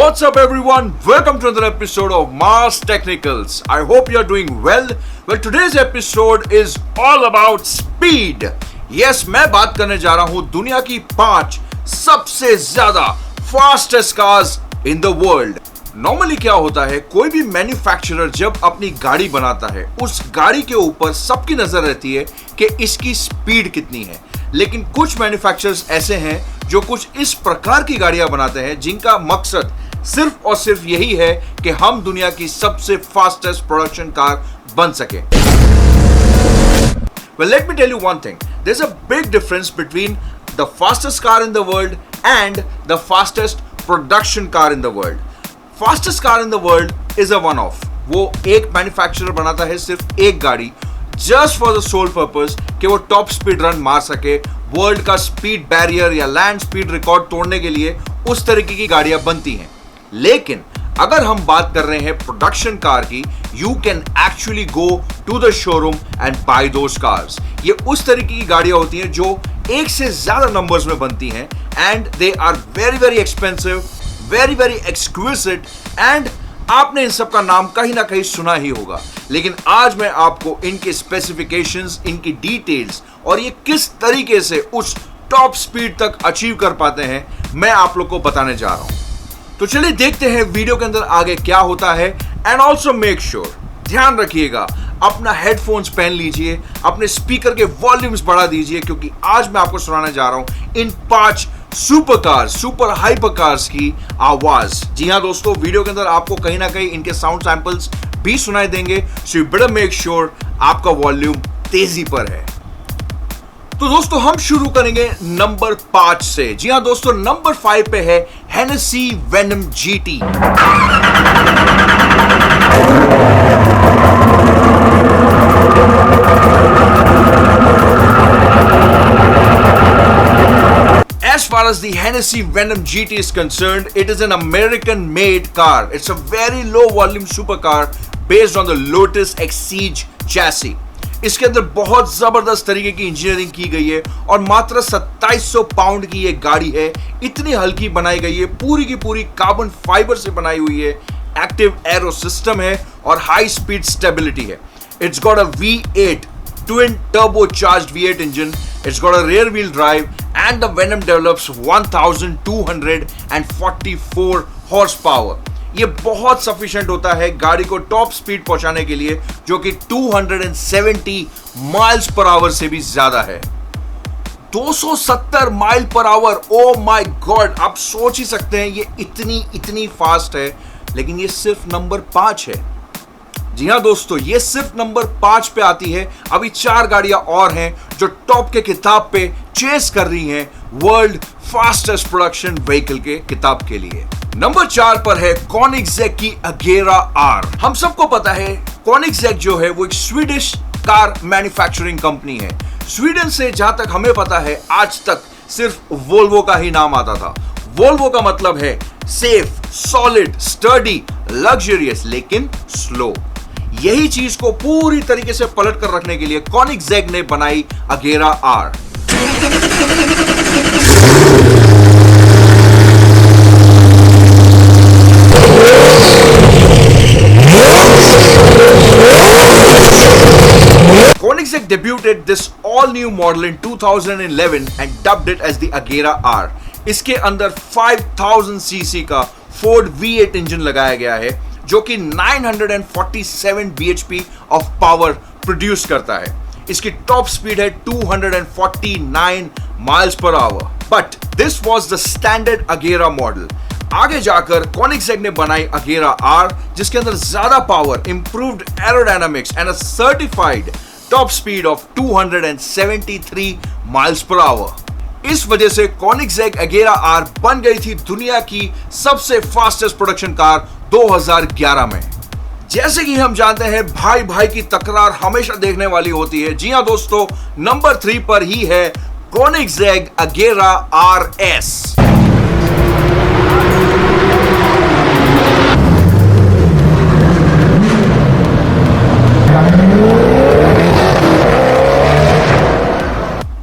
What's up everyone? Welcome to another episode of Mars Technicals. I hope you're doing well. Well, today's episode is all about speed. Yes, मैं बात करने जा रहा हूं दुनिया की 5 सबसे ज्यादा fastest cars in the world. Normally क्या होता है, कोई भी मैन्युफैक्चरर जब अपनी गाड़ी बनाता है उस गाड़ी के ऊपर सबकी नजर रहती है कि इसकी स्पीड कितनी है. लेकिन कुछ मैन्युफैक्चरर्स ऐसे हैं जो कुछ इस प्रकार की गाड़ियां बनाते हैं जिनका मकसद सिर्फ और सिर्फ यही है कि हम दुनिया की सबसे फास्टेस्ट प्रोडक्शन कार बन सके. Well, let me tell you one thing. There's a big difference between the fastest car in the world and the fastest production car in the world. Fastest car in the world is a one-off. वो एक manufacturer बनाता है सिर्फ एक गाड़ी just for the sole purpose कि वो top speed run मार सके. वर्ल्ड का स्पीड बैरियर या लैंड स्पीड रिकॉर्ड तोड़ने के लिए उस तरीके की गाड़ियां बनती हैं. लेकिन अगर हम बात कर रहे हैं प्रोडक्शन कार की, you can actually go to the showroom and buy those cars. ये उस तरीके की गाड़ियां होती हैं जो एक से ज्यादा नंबर्स में बनती हैं and they are very very expensive, very very exclusive and आपने इन सब का नाम कहीं ना कहीं सुना ही होगा. लेकिन आज मैं आपको इनके स्पेसिफिकेशंस, इनकी डिटेल्स और ये किस तरीके से उस टॉप स्पीड तक अचीव कर पाते हैं मैं आप लोग को बताने जा रहा हूं. तो चलिए देखते हैं वीडियो के अंदर आगे क्या होता है. एंड ऑल्सो मेक श्योर, ध्यान रखिएगा, अपना हेडफोन्स पहन लीजिए, अपने स्पीकर के वॉल्यूम्स बढ़ा दीजिए, क्योंकि आज मैं आपको सुनाने जा रहा हूं इन 5 super cars, super hyper cars की आवाज. जी हाँ दोस्तों, वीडियो के अंदर आपको कहीं ना कहीं इनके साउंड सैंपल्स भी सुनाई देंगे. So you better make sure आपका वॉल्यूम तेजी पर है. तो दोस्तों हम शुरू करेंगे नंबर 5 से. जी हाँ दोस्तों, नंबर 5 पे है Hennessey Venom GT. As far as the Hennessy Venom GT is concerned, it is an American-made car. It's a very low-volume supercar based on the Lotus Exige chassis. इसके अंदर बहुत जबरदस्त तरीके की इंजीनियरिंग की गई है और मात्र 2700 पाउंड की ये गाड़ी है. इतनी हल्की बनाई गई है, पूरी की पूरी कार्बन फाइबर से बनाई हुई है. एक्टिव एरो सिस्टम है और हाई स्पीड स्टेबिलिटी है. It's got a V8 twin turbocharged V8 engine. It's got a rear wheel drive and the Venom develops 1244 horsepower. ये बहुत सफिशिएंट होता है गाड़ी को टॉप स्पीड पहुंचाने के लिए, जो कि 270 माइल्स पर आवर से भी ज्यादा है. 270 mile per hour, oh my God. आप सोच ही सकते हैं ये इतनी फास्ट है. लेकिन ये सिर्फ नंबर 5 है. जी हाँ दोस्तों, ये सिर्फ नंबर 5 पे आती है. अभी 4 गाड़ियां और हैं जो टॉप के किताब पे चेस कर रही हैं वर्ल्ड फास्टेस्ट प्रोडक्शन व्हीकल के किताब के लिए. नंबर 4 पर है कोनिग्सेग की अगेरा आर. हम सबको पता है कोनिग्सेग जो है वो एक स्वीडिश कार मैन्युफैक्चरिंग कंपनी है. स्वीडन से जहां तक हमें पता है आज तक सिर्फ वोल्वो का ही नाम आता था. वोल्वो का मतलब है सेफ, सॉलिड, स्टर्डी, लग्जरियस लेकिन स्लो. यही चीज को पूरी तरीके से पलट कर रखने के लिए कोनिग्सेग ने बनाई अगेरा are. Koenigsegg debuted this all-new model in 2011 and dubbed it as the Agera R. इसके अंदर 5000 सीसी का Ford V8 इंजन लगाया गया है जो कि 947 bhp ऑफ पावर प्रोड्यूस करता है. इसकी टॉप स्पीड है 249 miles per hour. But this was the standard अगेरा मॉडल. आगे जाकर कोनिग्सेग ने बनाई अगेरा आर जिसके अंदर ज्यादा power, improved aerodynamics and a certified top speed of 273 miles per hour. इस वजह से कोनिग्सेग अगेरा आर बन गई थी दुनिया की सबसे फास्टेस्ट प्रोडक्शन कार 2011 में. जैसे कि हम जानते हैं भाई भाई की तकरार हमेशा देखने वाली होती है. जी हां दोस्तों, नंबर 3 पर ही है कोनिग्सेग अगेरा RS.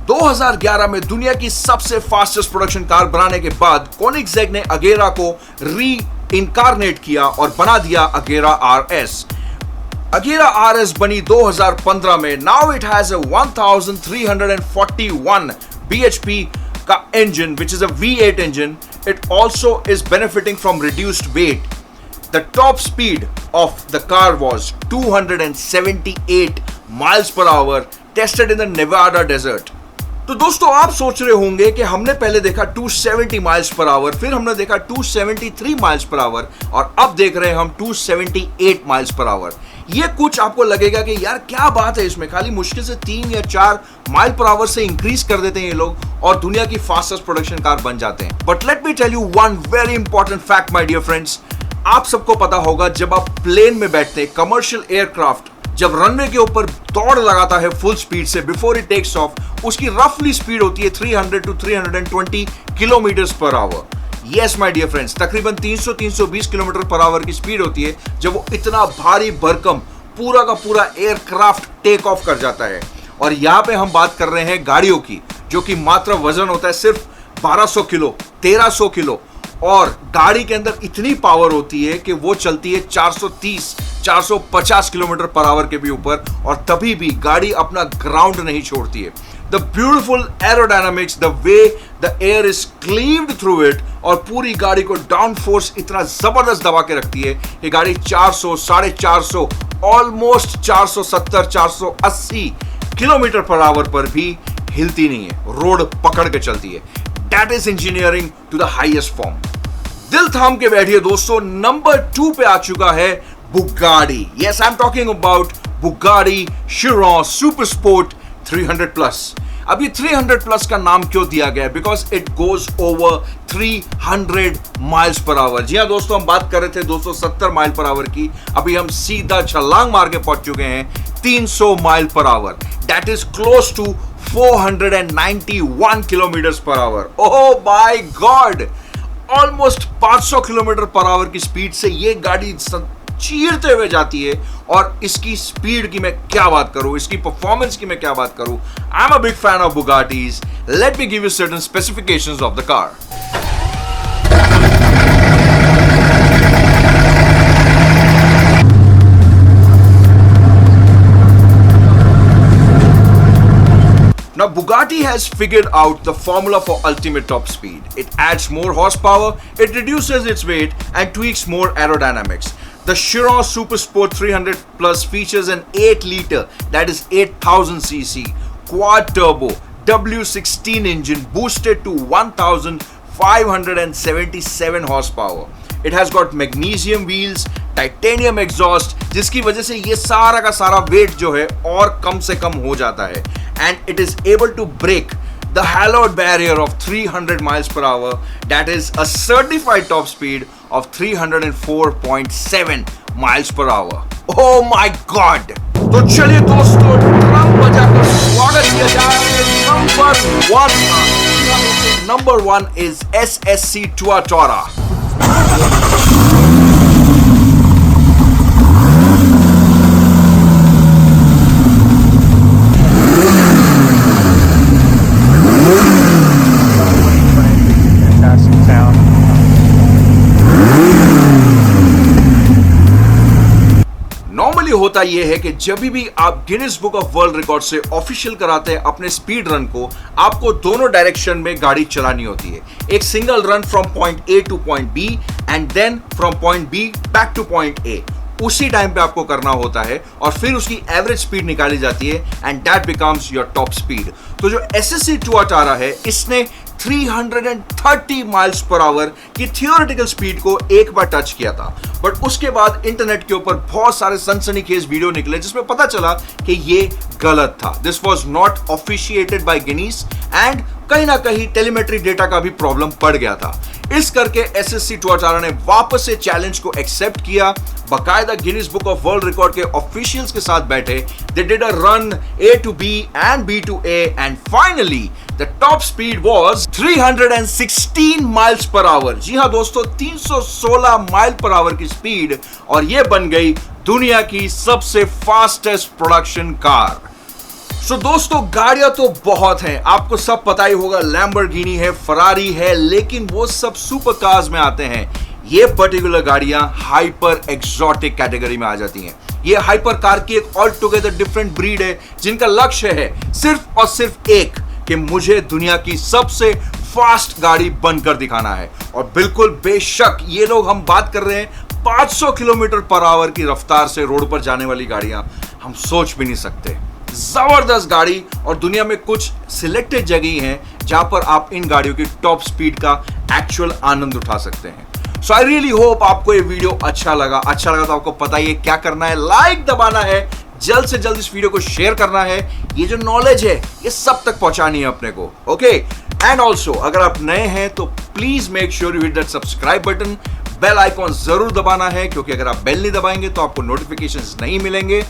दो 2011 में दुनिया की सबसे फास्टेस्ट प्रोडक्शन कार बनाने के बाद कोनिग्सेग ने अगेरा को इनकारनेट किया और बना दिया अगेरा आरएस। अगेरा आरएस बनी 2015 में। Now it has a 1341 bhp का engine which is a V8 engine. It also is benefiting from reduced weight. The top speed of the car was 278 miles per hour tested in the Nevada desert. तो दोस्तों आप सोच रहे होंगे कि हमने पहले देखा 270 माइल्स पर आवर, फिर हमने देखा 273 माइल्स पर आवर और अब देख रहे हैं हम 278 माइल्स पर आवर। ये कुछ आपको लगेगा कि यार क्या बात है इसमें, खाली मुश्किल से 3 या 4 माइल पर आवर से इंक्रीज कर देते हैं ये लोग और दुनिया की फास्टेस्ट प्रोडक्शन कार बन जाते हैं। But let me tell you one very important fact my dear friends. आप सबको पता होगा जब आप प्लेन में बैठते हैं, कमर्शियल एयरक्राफ्ट जब रनवे के ऊपर दौड़ लगाता है फुल स्पीड से बिफोर इट टेक्स ऑफ, उसकी रफली स्पीड होती है 300 to 320 kilometre per hour. Yes my dear friends, तकरीबन 300-320 किलोमीटर पर आवर की स्पीड होती है जब वो इतना भारी भरकम पूरा का पूरा एयरक्राफ्ट टेक ऑफ कर जाता है। और यहाँ पे हम बात कर रहे हैं गाड़ियों की, जो कि मात्र वजन होता है सिर्फ 1200 किलो, 1300 किलो, और गाड़ी के अंदर इतनी पावर होती है कि वो चलती है 430-450 किलोमीटर पर आवर के भी ऊपर, और तभी भी गाड़ी अपना ग्राउंड नहीं छोड़ती है। The beautiful aerodynamics, the way the air is cleaved through it, और पूरी गाड़ी को डाउन फोर्स इतना जबरदस्त दबा के रखती है कि गाड़ी 400, 450, ऑलमोस्ट 470-480 किलोमीटर पर आवर पर भी हिलती नहीं है, रोड पकड़ के चलती है। That is engineering to the highest form. दिल थाम के बैठिए दोस्तों, नंबर 2 पे आ चुका है Bugatti. Yes, I'm talking about Bugatti Chiron Super Sport 300+. अब ये 300+ का नाम क्यों दिया गया? Because it goes over 300 miles per hour. जी हाँ दोस्तों, हम बात कर रहे थे 270 माइल पर आवर की, अभी हम सीधा छलांग मार के पहुंच चुके हैं 300 mile per hour. That is close to 491 kilometre per our. Oh my God, almost 500 kilometre per our की स्पीड से ये गाड़ी चीरते हुए जाती है. और इसकी स्पीड की मैं क्या बात करूं, इसकी परफॉर्मेंस की मैं क्या बात करूं. I am a big fan of Bugattis. Let me give you certain specifications of the car. Now Bugatti has figured out the formula for ultimate top speed. It adds more horsepower, it reduces its weight and tweaks more aerodynamics. The Chiron Super Sport 300+ features an 8-liter, that is 8000cc, quad turbo W16 engine boosted to 1577 horsepower. It has got magnesium wheels, titanium exhaust, जिसकी वजह से ये सारा का सारा wait जो है और कम से कम हो जाता है. And it is able to break the hallowed barrier of 300 miles per hour. That is a certified top speed of 304.7 miles per hour. Oh my God! तो चलिए दोस्तों, ड्रम बजाकर स्वागत किया जाए number 1 is SSC Tuatara. Normally होता यह है कि जब भी आप Guinness book of world record से ऑफिशियल कराते हैं अपने स्पीड रन को, आपको दोनों डायरेक्शन में गाड़ी चलानी होती है. एक single run from point A to point B and then from point B back to point A. उसी टाइम पे आपको करना होता है और फिर उसकी एवरेज स्पीड निकाली जाती है and that becomes your top speed. तो जो SSC Tuatara है, इसने 330 माइल्स पर आवर की थियोरेटिकल स्पीड को एक बार टच किया था. बट उसके बाद इंटरनेट के ऊपर बहुत सारे सनसनीखेज वीडियो निकले जिसमें पता चला कि ये गलत था. This was not officiated by Guinness एंड कहीं ना कहीं टेलीमेट्री डेटा का भी प्रॉब्लम पड़ गया था. इस करके SSC Tuatara ने वापस से चैलेंज को एक्सेप्ट किया. बाकायदा Guinness book of world record के ऑफिशियल्स के साथ बैठे. They did a run A to B and B to A and finally the top speed was 316 miles per hour. जी हाँ दोस्तों, 316 माइल पर आवर की स्पीड, और ये बन गई दुनिया की सबसे फास्टेस्ट प्रोडक्शन कार. सो दोस्तों, गाड़ियां तो बहुत हैं, आपको सब पता ही होगा. लैम्बोर्गिनी है, फरारी है, लेकिन वो सब सुपर कार्स में आते हैं. ये पर्टिकुलर गाड़ियां हाइपर एक्सोटिक कैटेगरी में आ जाती हैं। ये हाइपर कार की एक ऑल टुगेदर डिफरेंट ब्रीड है जिनका लक्ष्य है सिर्फ और सिर्फ एक कि मुझे दुनिया की सबसे फास्ट गाड़ी बनकर दिखाना है। और बिल्कुल बेशक ये लोग, हम बात कर रहे हैं 500 किलोमीटर पर आवर की रफ्तार से रोड पर जाने वाली गाड़ियां, हम सोच भी नहीं सकते। जबरदस्त गाड़ी, और दुनिया में कुछ सिलेक्टेड जगह हैं जहां पर आप इन गाड़ियों की टॉप स्पीड का एक्चुअल आनंद उठा सकते हैं। सो आई रियली होप आपको ये वीडियो अच्छा लगा तो आपको पता ही है क्या करना है, लाइक दबाना है, जल्द से जल्द इस वीडियो को शेयर करना है। ये जो नॉलेज है ये सब तक पहुंचानी है अपने को, ओके। एंड ऑल्सो अगर आप नए हैं तो please make sure you hit that subscribe button, bell icon जरूर दबाना है, क्योंकि अगर आप बेल नहीं दबाएंगे तो आपको नोटिफिकेशंस नहीं मिलेंगे।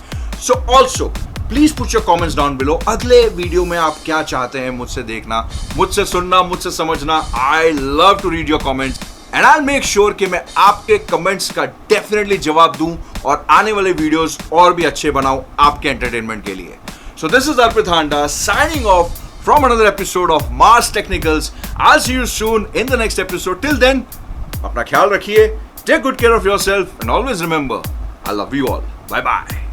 So also please put your comments down below, अगले वीडियो में आप क्या चाहते हैं मुझसे देखना, मुझसे सुनना, मुझसे समझना। I love to read your comments and I make sure कि मैं आपके कमेंट्स का डेफिनेटली जवाब दूं और आने वाले वीडियोस और भी अच्छे बनाऊं आपके एंटरटेनमेंट के लिए। So this is Arpit Handa signing off from another episode of Mars Technicals. I see you soon in the next episode. Till then अपना ख्याल रखिए, take good care of yourself and always remember, I love you all. Bye bye.